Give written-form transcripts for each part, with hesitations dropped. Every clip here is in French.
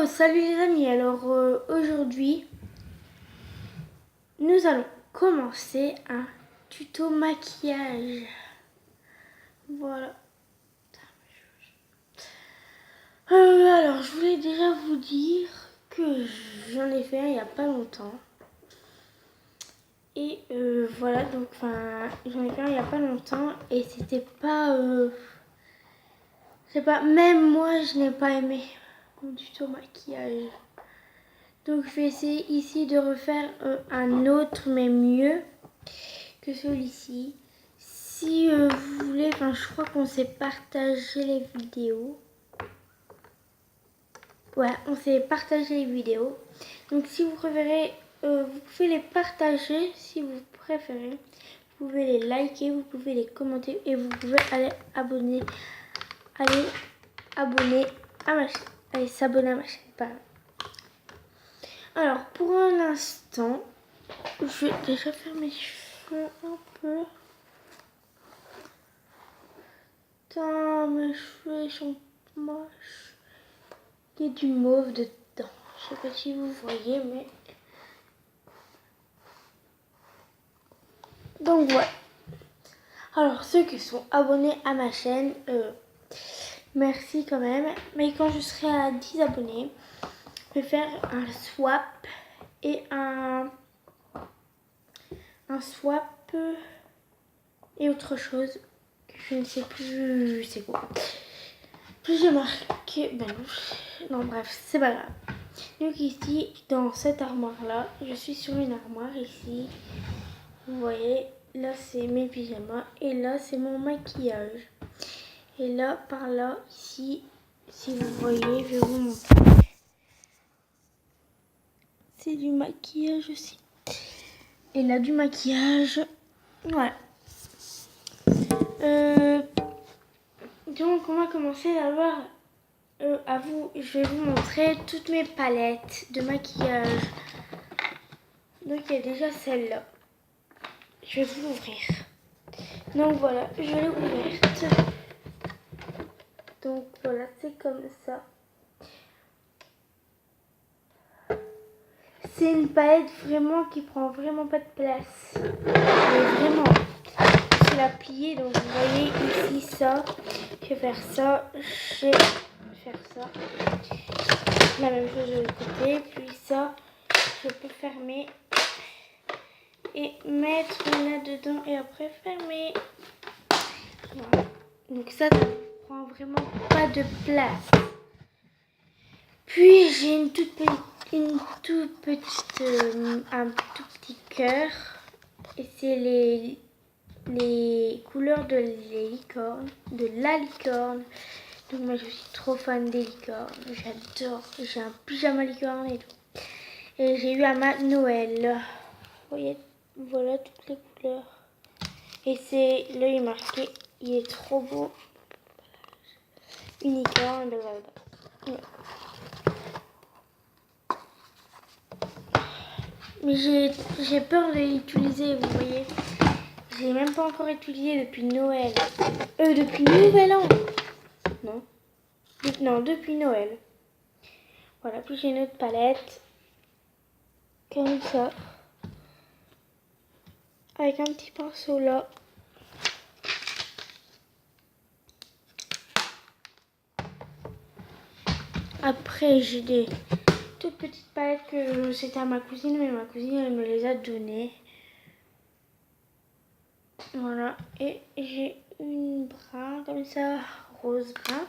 Salut les amis, alors aujourd'hui nous allons commencer un tuto maquillage. Voilà. Alors je voulais déjà vous dire que j'en ai fait un il n'y a pas longtemps. Et voilà, donc j'en ai fait un il n'y a pas longtemps et c'était pas... c'est pas... Même moi je n'ai pas aimé mon tuto maquillage. Donc je vais essayer ici de refaire un autre mais mieux que celui-ci. Si vous voulez, je crois qu'on s'est partagé les vidéos. Ouais, on s'est partagé les vidéos. Donc si vous préférez, vous pouvez les partager si vous préférez. Vous pouvez les liker, vous pouvez les commenter et vous pouvez aller abonner. Allez abonner à ma chaîne. Allez s'abonner à ma chaîne, pardon. Alors pour un instant, je vais déjà faire mes cheveux un peu. Putain, mes cheveux sont moches. Il y a du mauve dedans. Je sais pas si vous voyez, mais... Donc voilà. Alors ceux qui sont abonnés à ma chaîne, merci quand même. Mais quand je serai à 10 abonnés, je vais faire un swap et un swap et autre chose que je ne sais plus c'est quoi. Plus j'ai marqué, non bref, c'est pas grave. Donc ici, dans cette armoire là, je suis sur une armoire ici. Vous voyez, là c'est mes pyjamas et là c'est mon maquillage. Et là, par là, ici, si vous voyez, je vais vous montrer. C'est du maquillage aussi. Et là, du maquillage. Voilà. Donc, on va commencer d'abord. Je vais vous montrer toutes mes palettes de maquillage. Donc, il y a déjà celle-là. Je vais vous l'ouvrir. Donc, voilà, je l'ai ouverte. Donc, voilà, c'est comme ça. C'est une palette vraiment qui prend vraiment pas de place. Mais vraiment, je la plier. Donc vous voyez ici ça. Je vais faire ça. Je vais faire ça. La même chose de l'autre côté. Puis ça, je peux fermer et mettre là-dedans et après fermer. Voilà. Donc ça prend vraiment pas de place. Puis j'ai un tout petit cœur et c'est les couleurs de la licorne. Donc moi je suis trop fan des licornes, j'adore. J'ai un pyjama licorne et tout. Et j'ai eu un Noël. Vous voyez, voilà toutes les couleurs. Et c'est là il est marqué, il est trop beau. Unicorne, blablabla. Ouais. Mais j'ai peur de l'utiliser, vous voyez. Je l'ai même pas encore utilisé depuis Noël. Depuis Nouvel An. Non. Non, depuis Noël. Voilà, puis j'ai une autre palette. Comme ça. Avec un petit pinceau là. Après, j'ai des toutes petites palettes que c'était à ma cousine, mais ma cousine elle me les a données. Voilà, et j'ai une brun comme ça, rose brun.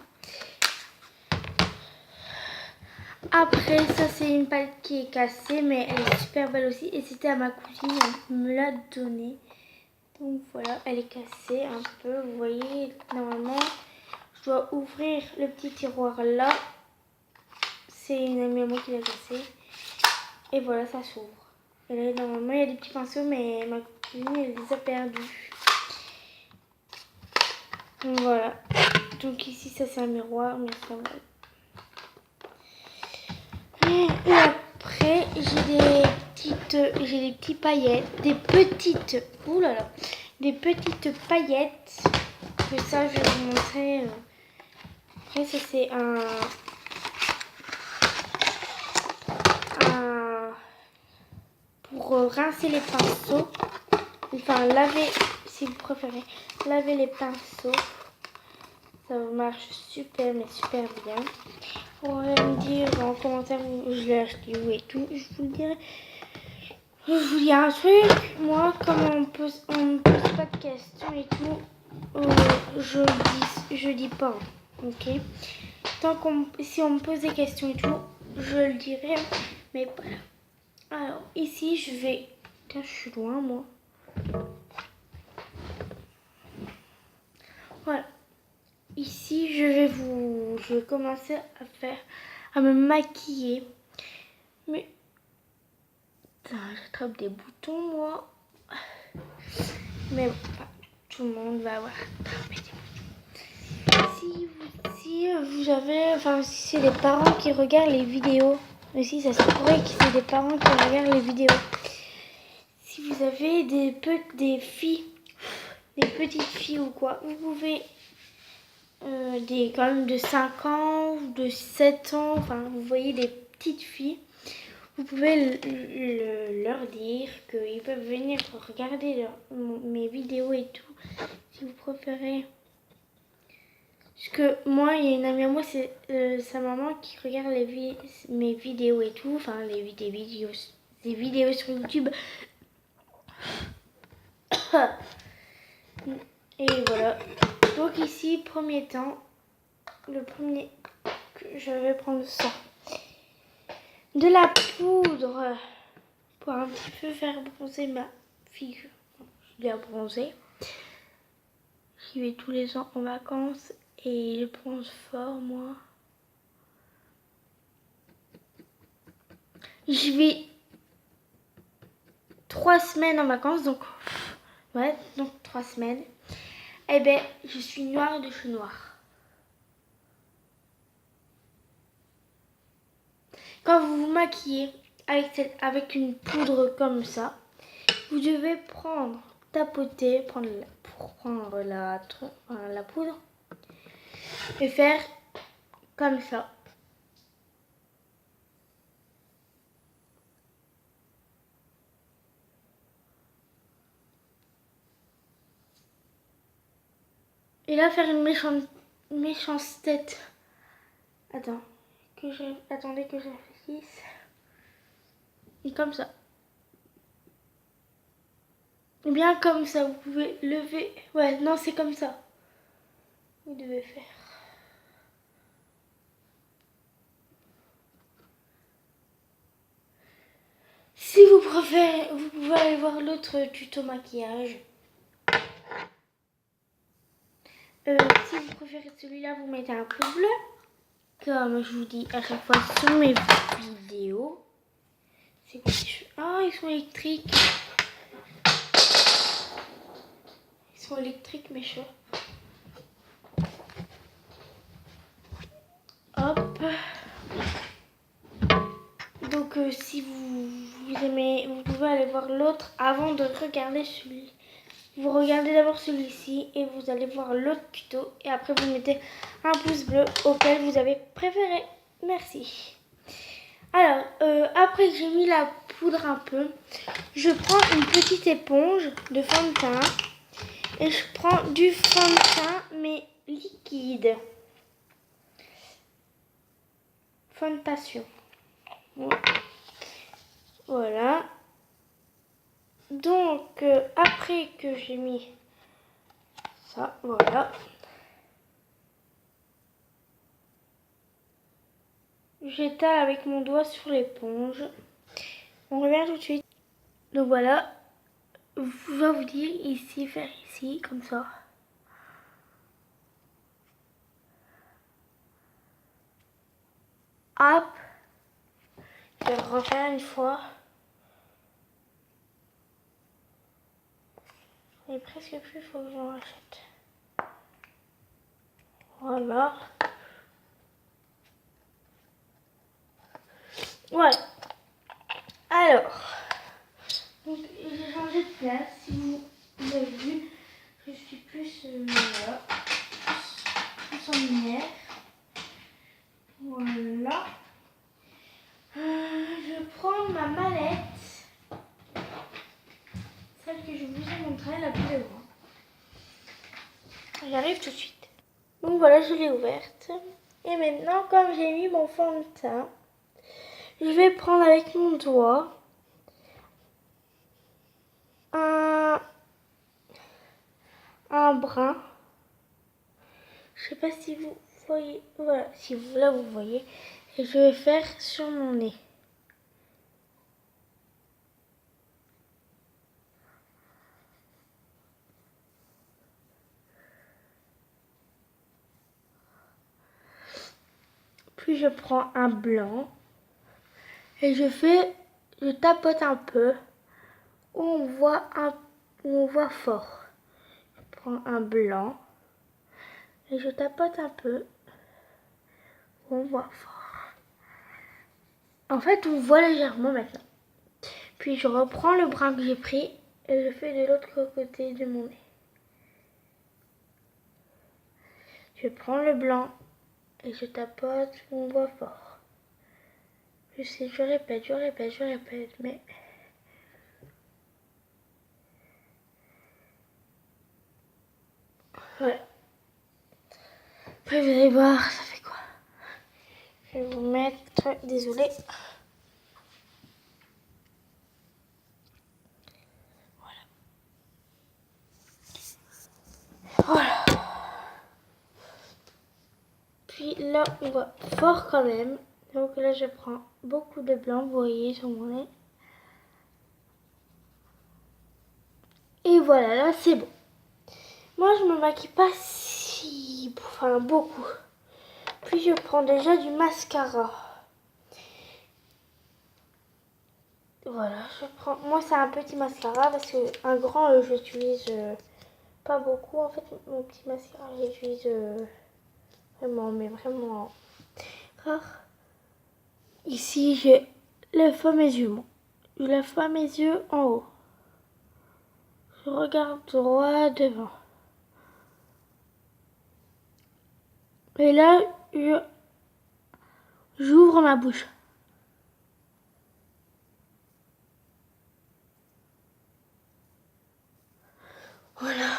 Après, ça c'est une palette qui est cassée, mais elle est super belle aussi. Et c'était à ma cousine, elle me l'a donnée. Donc voilà, elle est cassée un peu. Vous voyez, normalement, je dois ouvrir le petit tiroir là. C'est une amie à moi qui l'a cassé. Et voilà, ça s'ouvre. Et là, normalement, il y a des petits pinceaux, mais ma cousine, elle les a perdus. Donc voilà. Donc ici, ça c'est un miroir, mais ça va. Et après, j'ai des petites paillettes, des petites paillettes. Que ça, je vais vous montrer. Après, ça c'est un pour rincer les pinceaux. Enfin, laver, si vous préférez, laver les pinceaux. Ça marche super, mais super bien. Vous pourrez me dire en commentaire où je l'ai acheté où et tout. Je vous le dirai. Je vous dis un truc. Moi, comme on me pose pas de questions et tout, je dis pas. Ok. Si on me pose des questions et tout, je le dirai. Mais voilà. Alors, ici, je vais... Putain, je suis loin, moi. Voilà. Ici, je vais commencer à me maquiller. Mais... Putain, j'attrape des boutons, moi. Mais bon, enfin, tout le monde va avoir attrapé des boutons. Si vous avez... Enfin, si c'est des parents qui regardent les vidéos. Aussi, ça se pourrait que c'est des parents qui regardent les vidéos. Si vous avez des petites filles ou quoi, vous pouvez... quand même de 5 ans, de 7 ans, enfin vous voyez des petites filles, vous pouvez leur dire qu'ils peuvent venir regarder mes vidéos et tout, si vous préférez. Parce que moi, il y a une amie à moi, c'est sa maman qui regarde mes vidéos et tout, enfin des vidéos sur YouTube. Et voilà. Donc ici, premier temps, le premier que je vais prendre ça. De la poudre pour un petit peu faire bronzer ma figure. Je l'ai bronzée. J'y vais tous les ans en vacances et je bronze fort, moi. J'y vais 3 semaines en vacances, donc ouais, donc 3 semaines. Eh ben, je suis noire de chez noire. Quand vous vous maquillez avec une poudre comme ça, vous devez tapoter, prendre la poudre et faire comme ça. Et là, faire une méchante tête. Attendez que je réfléchisse. Et comme ça. Et bien comme ça, vous pouvez lever. Ouais, non, c'est comme ça. Vous devez faire. Si vous préférez, vous pouvez aller voir l'autre tuto maquillage. Si vous préférez celui-là, vous mettez un pouce bleu. Comme je vous dis à chaque fois sur mes vidéos. C'est quoi ces cheveux? Ah, ils sont électriques. Ils sont électriques, mes cheveux. Hop. Donc si vous aimez, vous pouvez aller voir l'autre avant de regarder celui. Vous regardez d'abord celui-ci et vous allez voir l'autre tuto. Et après vous mettez un pouce bleu auquel vous avez préféré. Merci. Alors, après que j'ai mis la poudre un peu, je prends une petite éponge de fond de teint. Et je prends du fond de teint mais liquide. Fondation. Voilà. Donc, après que j'ai mis ça, voilà. J'étale avec mon doigt sur l'éponge. On revient tout de suite. Donc voilà. Je vais vous dire ici, faire ici, comme ça. Hop. Je vais refaire une fois. Il est presque plus, il faut que j'en rachète. Voilà. Voilà. Alors, j'ai changé de place. Si vous avez vu, je suis plus là, plus en lumière. Voilà. Je prends ma mallette. vous montrer la plus grande. J'arrive tout de suite. Donc voilà, je l'ai ouverte. Et maintenant, comme j'ai mis mon fond de teint, je vais prendre avec mon doigt un brin. Je sais pas si vous voyez. Voilà, si vous là vous voyez. Et je vais faire sur mon nez. Puis je prends un blanc et je tapote un peu où on voit fort. Je prends un blanc et je tapote un peu où on voit fort. En fait, on voit légèrement maintenant. Puis je reprends le brin que j'ai pris et je fais de l'autre côté de mon nez. Je prends le blanc et je tapote où on voit fort. Je sais, je répète, mais... Voilà. Après, vous allez voir, ça fait quoi? Je vais vous mettre... Désolée. Voilà. Puis là, on voit fort quand même. Donc là, je prends beaucoup de blanc, vous voyez, sur mon nez. Et voilà, là, c'est bon. Moi, je me maquille pas beaucoup. Puis je prends déjà du mascara. Voilà, je prends... Moi, c'est un petit mascara parce que un grand, je l'utilise pas beaucoup. En fait, mon petit mascara, je l'utilise vraiment rare. Ici, je lève pas mes yeux, moi. Je lève pas mes yeux en haut. Je regarde droit devant. Et là, j'ouvre ma bouche. Voilà.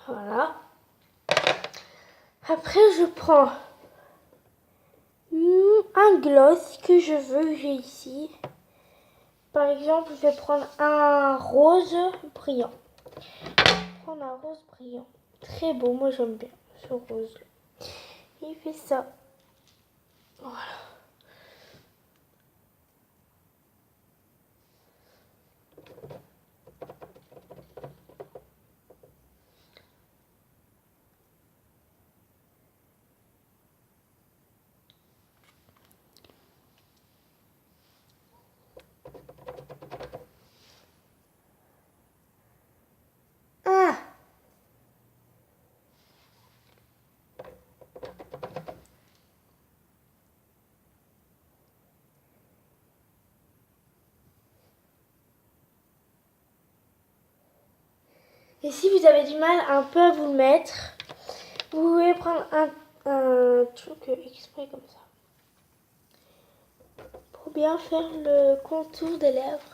Voilà. Après, je prends un gloss que je veux, j'ai ici. Par exemple, je vais prendre un rose brillant. Prendre un rose brillant. Très beau, moi j'aime bien ce rose. Il fait ça. Voilà. Ah! Et si vous avez du mal un peu à vous le mettre, vous pouvez prendre un truc exprès comme ça. Pour bien faire le contour des lèvres.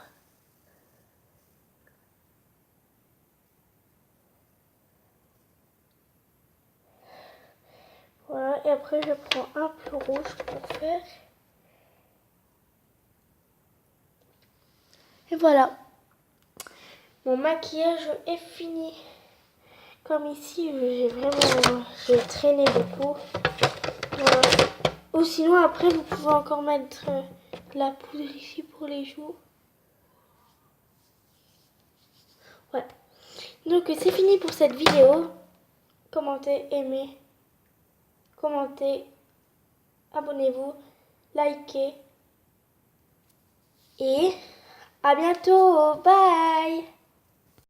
Voilà, et après je prends un peu rouge pour faire. Et voilà. Mon maquillage est fini. Comme ici, j'ai traîné beaucoup. Voilà. Ou sinon, après, vous pouvez encore mettre de la poudre ici pour les joues. Ouais. Donc, c'est fini pour cette vidéo. Commentez, aimez, commentez, abonnez-vous, likez. Et à bientôt. Bye!